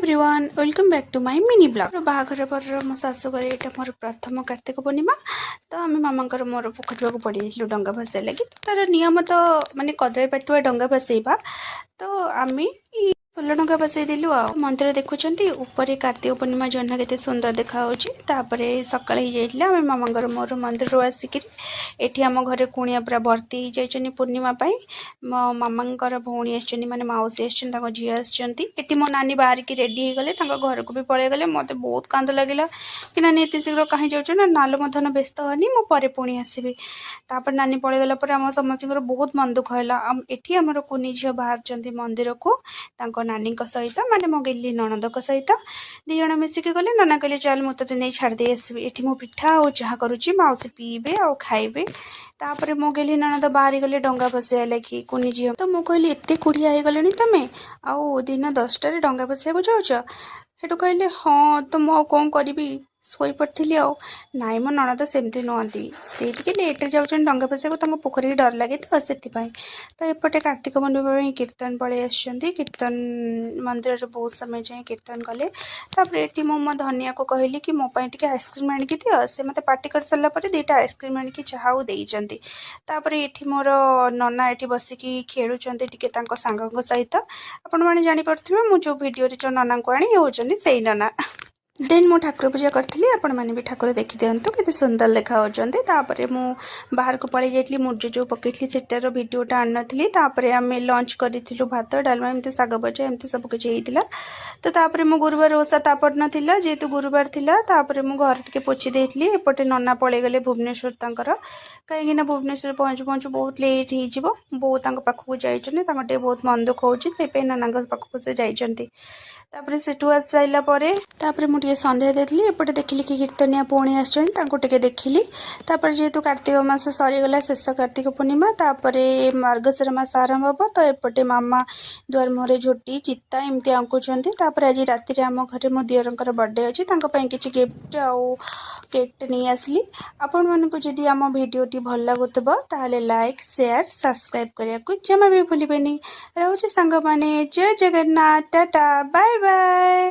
Everyone welcome back to my mini blog बाहाघर पर मो शाशुघर यहाँ मोर प्रथम कार्तिक पूर्णिमा तो आम मामा मोर पोखर पड़ी जाइलु डंगा भसा लगी तार नियम तो माने कदली पाटुआ डंगा भसेबा तो आम फुल डंगा बसई देलु आ मंदिर देखुंत ऊपर कार्तिक पूर्णिमा जह्न के सुंदर देखा सका आम मामा मोर मंदिर आसिक एटी आम घर कुणिया पूरा भर्ती जाइए पूर्णिमा मो मामा भौणी आने मौसी झील आसटी मो नानी बाहर की रेडी हो गले घर को भी पलि गले मत बहुत कांद लगे कि नानी एत शीघ्र कहीं जाऊँ ना नालो मधन व्यस्त हनी मुझे पुणी आसबि तापर नानी पलैगला आम समस्त बहुत मन दुख है एटी आमर कुनी झील बाहर मंदिर को नानी सहित माने मो गेली ननद सहित दी जण मिसिक गले नना कहले चल मुझे नहीं छाड़ी आसबि एटी मो पिठा और चाह करुच्ची मौसी पीबे और खाइबे तापर मो गेली ननद बाहरी गले डंगा बसैया लगी कुनी झील तो मुझे कहली एत कुड़िया हो गले तुम आउ दिन 10टार डंगा बसैया जाऊच हेटू कहले हाँ तो मुझे कौन करी शोई पड़ी आउ नाई मो ननद सेमती नुहति सी लेट्रे जाऊँ डंगा बसैया पोखरी की डर लगे तो से तो एपटे कार्तिक पूर्णिमा कीर्तन पलि कीर्तन मंदिर बहुत समय जाए कीर्तन कले ये मो धनिया को कहली कि मो टे आइसक्रीम आणिकी दियो से मत पार्टी कर सारा दुईटा आइसक्रीम आणिकी चाहू देपर ये मोर नना ये बसिकी खेलुंट सांग सहित आपण मैंने जापे मुझे भिडियो जो नना को आनी होती से नना देन मु ठाकुर पूजा करी आपण मैंने भी ठाकुर देखी दिंतु के सुंदर देखा मु बाहर को पलि जाइली मुर्ज जो पकई सेटार भिडटा आनी नी आम लंच करूँ भात डालमा एमती शाग भजा एमती सब किसी होता तो तापर मो गुरुवार ओषा तापर ना जेहेतु गुरुवार था मु घर टे पोछि देली एपटे नना पलि गले भुवनेश्वर कहीं भुवनेश्वर पहुँचु पहुँचु बहुत लेट हो बो पाखक जाइए बहुत मन दुख हो नना पाखक से जाइए तापर सेठू आस सारापर मुझे सन्ध्या देली एपटे देखिली कि कीर्तनिया पुणी आसटे देखिली तापर जेहेतु कार्तिक मास सरीगला शेष कार्तिक पूर्णिमा तापर मार्गशीर मास आरंभ हम तो एपटे मामा दुआर मुहरे झोटी चिता एमती आंकुचंती तापर आज राति आम घर मो दियरंकर बर्थडे अच्छी किसी गिफ्ट आउ केक नहीं आसली आपण मानक जदि आम भिडटी भल लगुव ताहले लाइक शेयर सब्सक्राइब करने को जमा भी भूलें रोचे सांग माने जय जगन्नाथ टाटा बाय बाय।